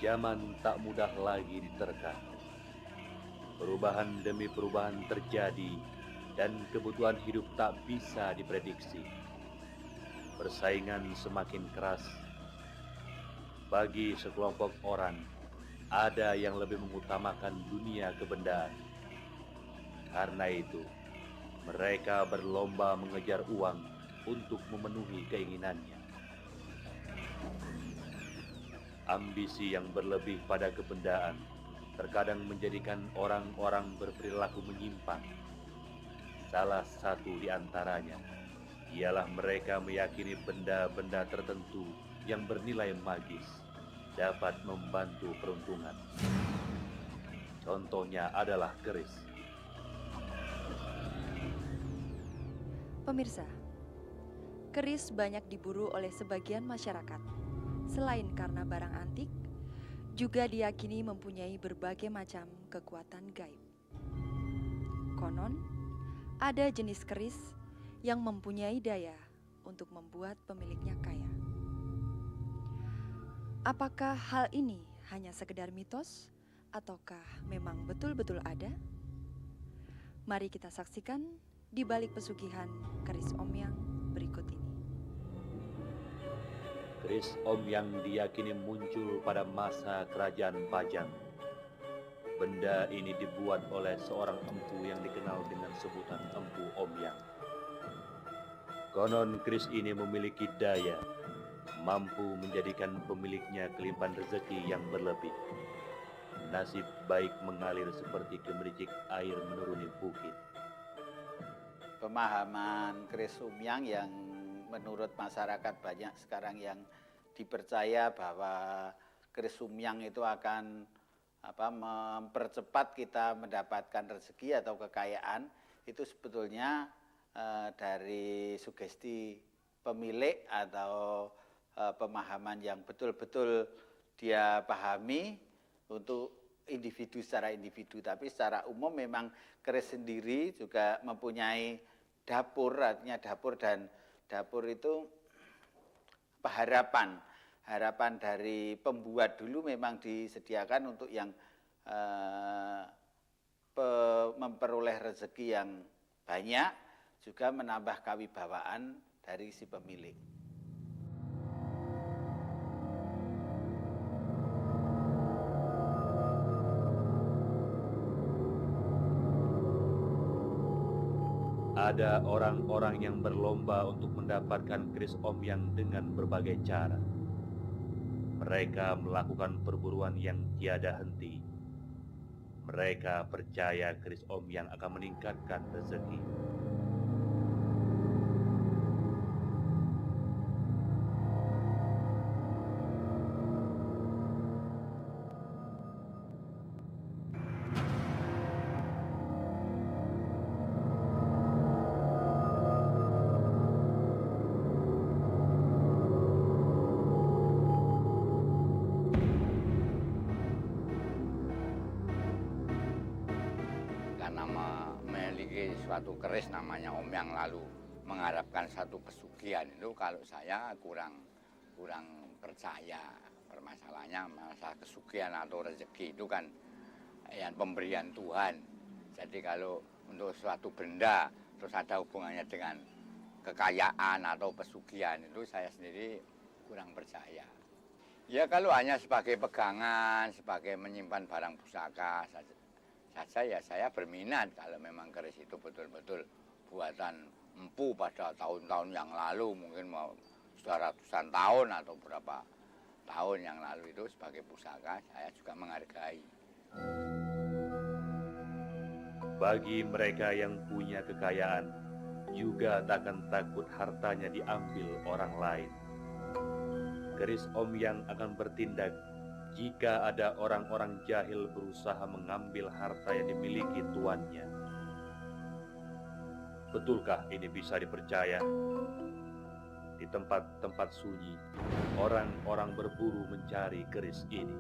Zaman tak mudah lagi diterka. Perubahan demi perubahan terjadi dan kebutuhan hidup tak bisa diprediksi. Persaingan semakin keras. Bagi sekelompok orang, ada yang lebih mengutamakan dunia kebendaan. Karena itu, mereka berlomba mengejar uang untuk memenuhi keinginannya. Ambisi yang berlebih pada kebendaan terkadang menjadikan orang-orang berperilaku menyimpang. Salah satu di antaranya ialah mereka meyakini benda-benda tertentu yang bernilai magis dapat membantu peruntungan. Contohnya adalah keris. Pemirsa, keris banyak diburu oleh sebagian masyarakat. Selain karena barang antik, juga diyakini mempunyai berbagai macam kekuatan gaib. Konon, ada jenis keris yang mempunyai daya untuk membuat pemiliknya kaya. Apakah hal ini hanya sekedar mitos ataukah memang betul-betul ada? Mari kita saksikan di balik pesugihan keris Omyang berikut ini. Keris Omyang diyakini muncul pada masa kerajaan Pajang. Benda ini dibuat oleh seorang empu yang dikenal dengan sebutan Empu Omyang. Konon keris ini memiliki daya, mampu menjadikan pemiliknya kelimpahan rezeki yang berlebih. Nasib baik mengalir seperti gemericik air menuruni bukit. Pemahaman keris Omyang yang menurut masyarakat banyak sekarang yang dipercaya bahwa keris Omyang itu akan mempercepat kita mendapatkan rezeki atau kekayaan, itu sebetulnya dari sugesti pemilik atau pemahaman yang betul-betul dia pahami untuk individu secara individu. Tapi secara umum memang keris sendiri juga mempunyai dapur, artinya dapur, dan dapur itu harapan dari pembuat dulu memang disediakan untuk yang memperoleh rezeki yang banyak, juga menambah kewibawaan dari si pemilik. Ada orang-orang yang berlomba untuk mendapatkan keris Omyang dengan berbagai cara. Mereka melakukan perburuan yang tiada henti. Mereka percaya keris Omyang akan meningkatkan rezeki. Karena memiliki suatu keris namanya Omyang lalu mengharapkan satu pesugihan, itu kalau saya kurang percaya. Permasalahannya masalah kesugihan atau rezeki itu kan yang pemberian Tuhan. Jadi kalau untuk suatu benda terus ada hubungannya dengan kekayaan atau pesugihan, itu saya sendiri kurang percaya. Ya kalau hanya sebagai pegangan, sebagai menyimpan barang pusaka saja ya saya berminat kalau memang keris itu betul-betul buatan empu pada tahun-tahun yang lalu, mungkin mau sudah ratusan tahun atau berapa tahun yang lalu, itu sebagai pusaka saya juga menghargai. Bagi mereka yang punya kekayaan, juga takkan takut hartanya diambil orang lain. Keris Omyang akan bertindak jika ada orang-orang jahil berusaha mengambil harta yang dimiliki tuannya. Betulkah ini bisa dipercaya? Di tempat-tempat sunyi, orang-orang berburu mencari keris ini.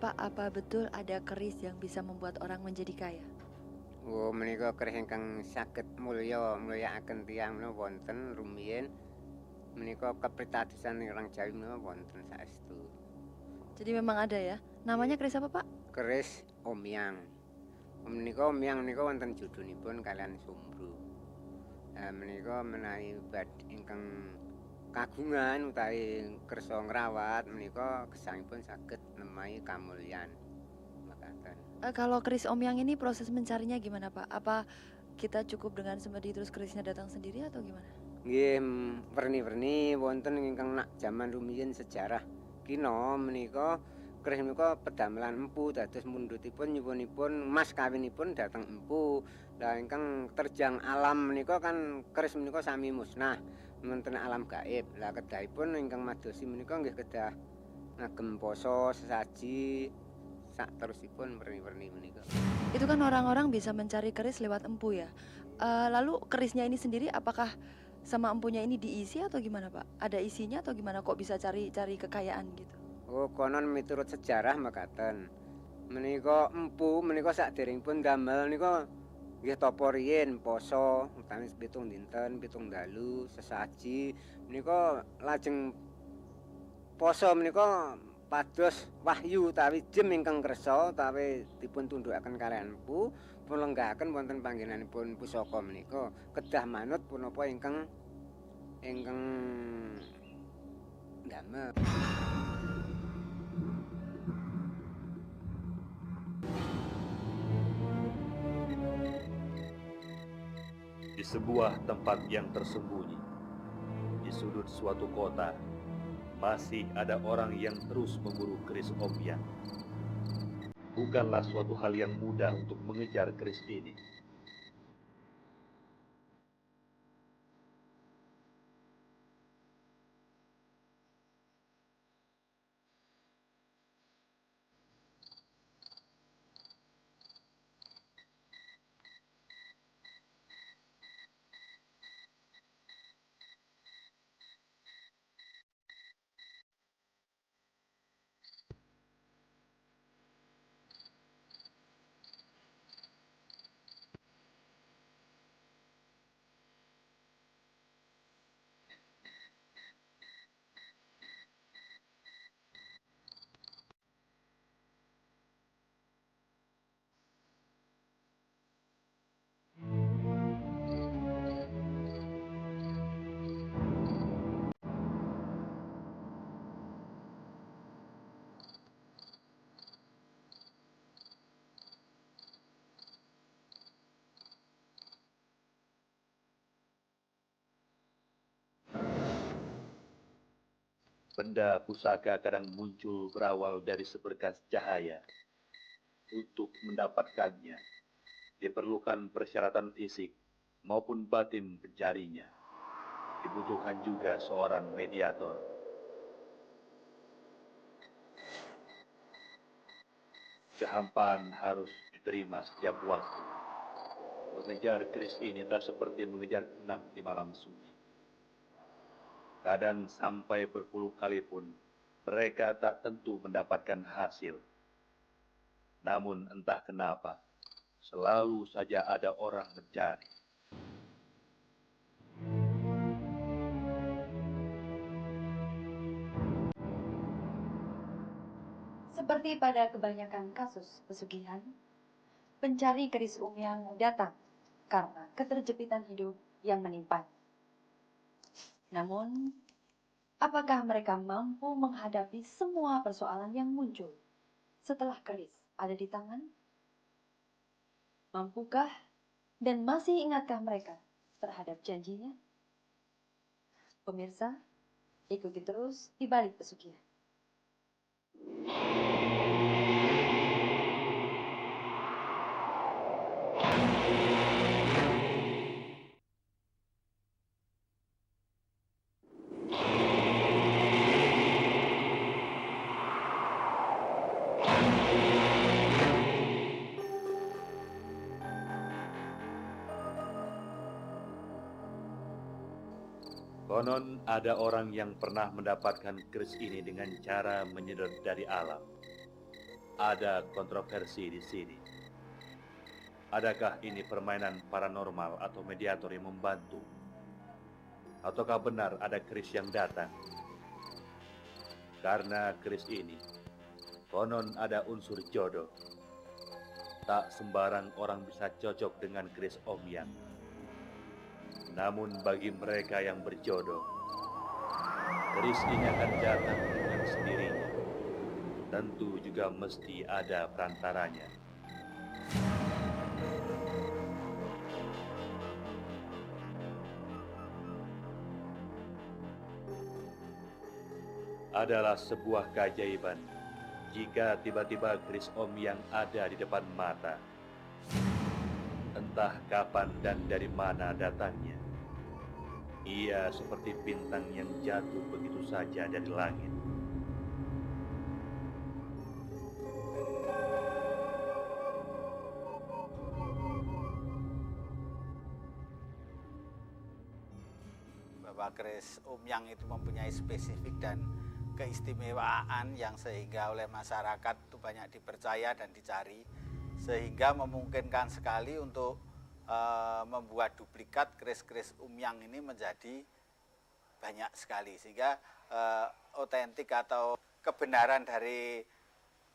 Pak, apa betul ada keris yang bisa membuat orang menjadi kaya? Oh, menika keris ingkang saged mulyakaken tiyang menika wonten rumiyin. Menika kapritadosan orang Jawi menika wonten saestu. Jadi memang ada ya? Namanya keris apa, Pak? Keris Omyang. Omyang menika wonten judunipun kalian Sumbru. Menika menawi ingkang kagungan utawi kersa ngrawat menika gesangipun saged nemahi kamulyan. Makaten. Kalau keris Omyang ini proses mencarinya gimana, Pak? Apa kita cukup dengan semedi terus kerisnya datang sendiri atau gimana? Nggih, werni-werni wonten ingkang nak jaman rumiyin sejarah kina menika keris menika pedamelan empu dados mundhutipun nyuwunipun mas kawinipun dhateng empu. Lah ingkang terjang alam menika kan keris menika sami musnah wonten alam gaib. Lah kedahipun ingkang madosi menika nggih kedah ngagem poso sesaji sak terusipun werni-werni menika. Itu kan orang-orang bisa mencari keris lewat empu ya. Lalu kerisnya ini sendiri apakah sama empunya ini diisi atau gimana, Pak? Ada isinya atau gimana kok bisa cari kekayaan gitu? Oh, konon miturut sejarah makaten. Menika empu menika saderengipun damel nika nggih tapa riyin poso utawi 7 dinten, 7 dalu, sesaji menika lajeng poso menika pados wahyu utawi jem ingkang kersa utawi dipun tundukaken kaliyan empu pun lenggahaken wonten panggenanipun pusaka menika kedah manut punapa ingkang damel. Di sebuah tempat yang tersembunyi, di sudut suatu kota, masih ada orang yang terus memburu keris Omyang. Bukanlah suatu hal yang mudah untuk mengejar keris ini. Benda pusaka kadang muncul berawal dari seberkas cahaya. Untuk mendapatkannya, diperlukan persyaratan fisik maupun batin pencarinya. Dibutuhkan juga seorang mediator. Kehampaan harus diterima setiap waktu. Mengejar keris ini tak seperti mengejar benang di malam sunyi. Kadang sampai berpuluh kali pun mereka tak tentu mendapatkan hasil. Namun entah kenapa, selalu saja ada orang mencari. Seperti pada kebanyakan kasus pesugihan, pencari keris Omyang datang karena keterjepitan hidup yang menimpa. Namun, apakah mereka mampu menghadapi semua persoalan yang muncul setelah keris ada di tangan? Mampukah dan masih ingatkah mereka terhadap janjinya? Pemirsa, ikuti terus di balik pesugihan. Konon ada orang yang pernah mendapatkan keris ini dengan cara menyedot dari alam. Ada kontroversi di sini. Adakah ini permainan paranormal atau mediator yang membantu? Ataukah benar ada keris yang datang? Karena keris ini, konon ada unsur jodoh. Tak sembarang orang bisa cocok dengan keris Om Yang. Namun bagi mereka yang berjodoh, keris ini akan datang dengan sendirinya. Tentu juga mesti ada perantaranya. Adalah sebuah keajaiban jika tiba-tiba keris Om Yang ada di depan mata. Entah kapan dan dari mana datangnya. Ia seperti bintang yang jatuh begitu saja dari langit. Bahwa keris Om Yang itu mempunyai spesifik dan keistimewaan yang sehingga oleh masyarakat itu banyak dipercaya dan dicari, sehingga memungkinkan sekali untuk membuat duplikat keris-keris Om Yang ini menjadi banyak sekali, sehingga otentik atau kebenaran dari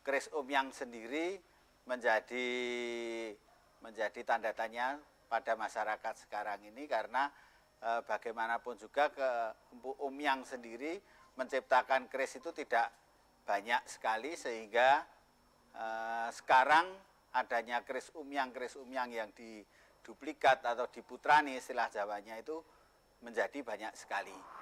keris Om Yang sendiri menjadi tanda tanya pada masyarakat sekarang ini, karena bagaimanapun juga Empu Om Yang sendiri menciptakan keris itu tidak banyak sekali, sehingga sekarang adanya keris Om Yang yang diduplikat atau diputrani istilah Jawanya itu menjadi banyak sekali.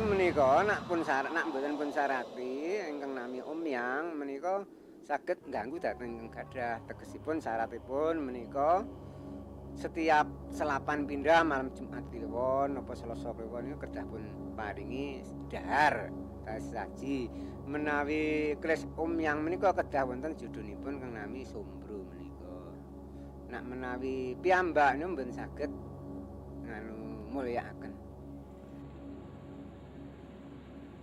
Menika nak pun syarat nak mboten pun syarati ingkang nami Om Yang menika saged ngganggu dhateng gadah. Tegesipun syaratipun menika setiap selapan pindah malam Jumat kliwon napa Selasa kliwon niku kedah pun paringi dahar saji. Menawi keris Om Yang menika kedah wonten judhunipun kang nami Sombro menika. Nak menawi piyambak niku mboten saged nganu mulyakaken.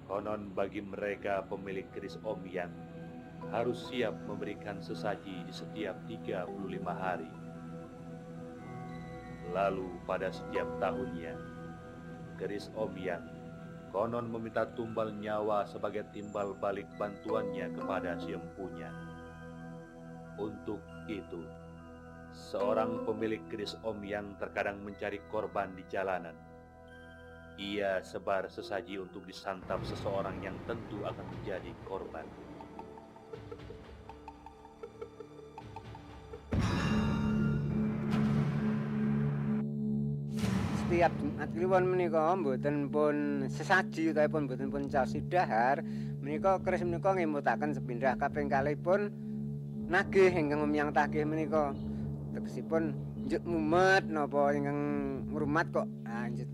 Konon bagi mereka pemilik keris Om Yang harus siap memberikan sesaji di setiap 35 hari. Lalu pada setiap tahunnya, keris Om Yang konon meminta tumbal nyawa sebagai timbal balik bantuannya kepada si empunya. Untuk itu, seorang pemilik keris Om Yang terkadang mencari korban di jalanan. Ia sebar sesaji untuk disantap seseorang yang tentu akan menjadi korban. Setiap Jumat kliwon menika mboten pun sesaji utawa mboten pun caos dahar, menika keris menika ngemutaken sepindah kaping kalihipun nagih ingkang Om Yang tagih menika. Tegesipun njuk mumet napa ingkang ngrumat kok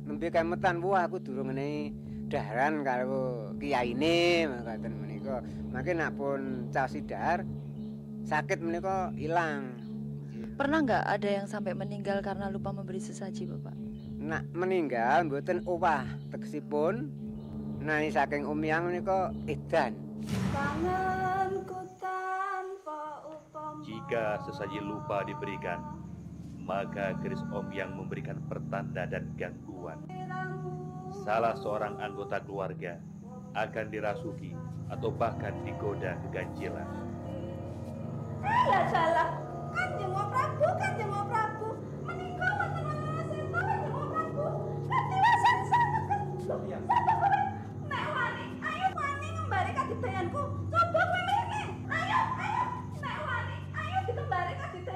nembe kemetan wah aku durung ngenehi daharan karo kiyaine makaten menika. Mangke nak pun caos dahar sakit menika ilang. Pernah nggak ada yang sampai meninggal karena lupa memberi sesaji, Bapak? Nak meninggal mboten owah, tegesipun nai saking Om Yang menika edan. Jika sesaji lupa diberikan, maka keris Om Yang memberikan pertanda dan gangguan. Salah seorang anggota keluarga akan dirasuki atau bahkan digoda keganjilan. Salah. Kanjeng Prabu. Menika wonten sinten Kanjeng Prabu. Kadiwasan sanget. Nek wani, ayo wani ngembari kadidayanku. Coba kowe mrene. Ayo. Nek wani, ayo ditembari kadidayanku.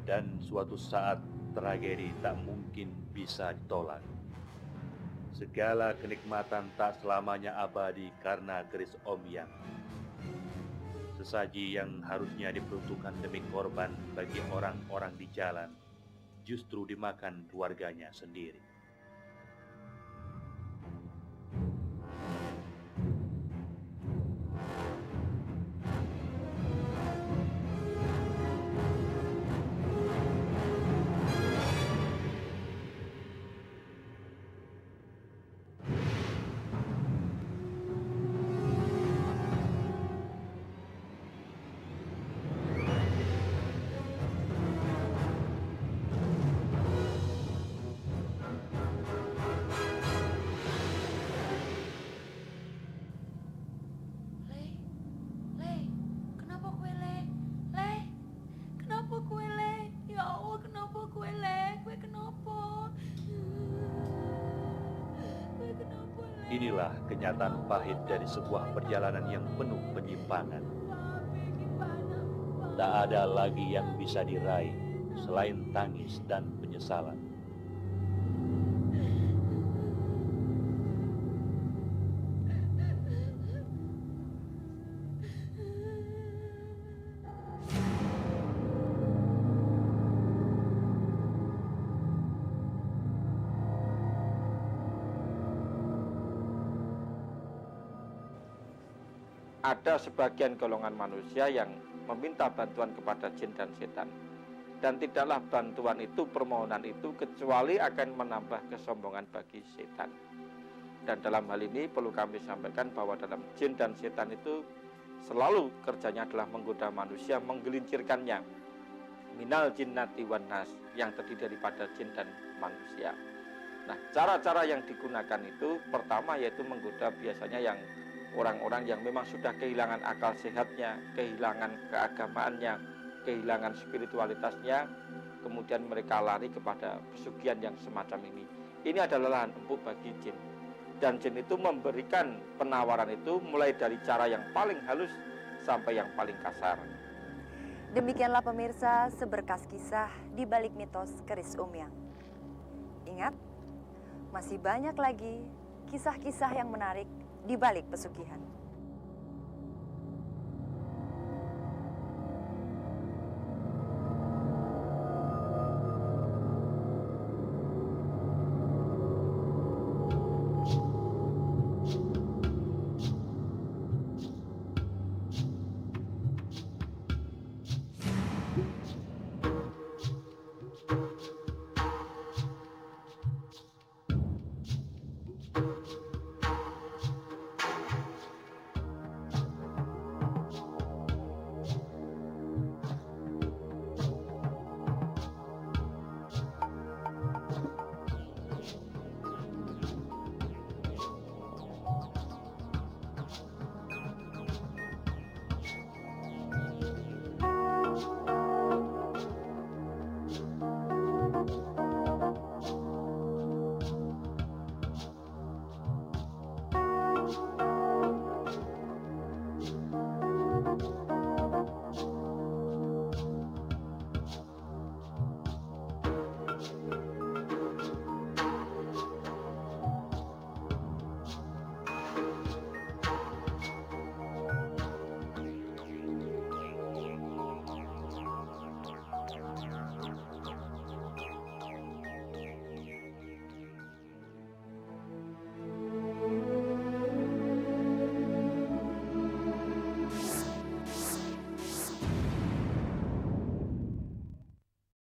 Dan suatu saat tragedi tak mungkin bisa ditolak. Segala kenikmatan tak selamanya abadi karena keris Omyang. Sesaji yang harusnya diperuntukkan demi korban bagi orang-orang di jalan, justru dimakan keluarganya sendiri. Le, kenapa kue le? Le, kenapa kue le? Ya Allah, kenapa kue le? Kue kenapa? Kue kenapa le? Inilah kenyataan pahit dari sebuah perjalanan yang penuh penyimpangan. Papi, gimana? Tak ada lagi yang bisa diraih selain tangis dan penyesalan. Ada sebagian golongan manusia yang meminta bantuan kepada jin dan setan. Dan tidaklah bantuan itu, permohonan itu, kecuali akan menambah kesombongan bagi setan. Dan dalam hal ini perlu kami sampaikan bahwa dalam jin dan setan itu selalu kerjanya adalah menggoda manusia, menggelincirkannya. Minal jinnati wan nas, yang terdiri daripada jin dan manusia. Nah, cara-cara yang digunakan itu pertama yaitu menggoda biasanya yang orang-orang yang memang sudah kehilangan akal sehatnya, kehilangan keagamaannya, kehilangan spiritualitasnya, kemudian mereka lari kepada pesugihan yang semacam ini. Ini adalah lahan empuk bagi jin. Dan jin itu memberikan penawaran itu mulai dari cara yang paling halus sampai yang paling kasar. Demikianlah pemirsa seberkas kisah di balik mitos keris Omyang. Ingat, masih banyak lagi kisah-kisah yang menarik di balik pesugihan.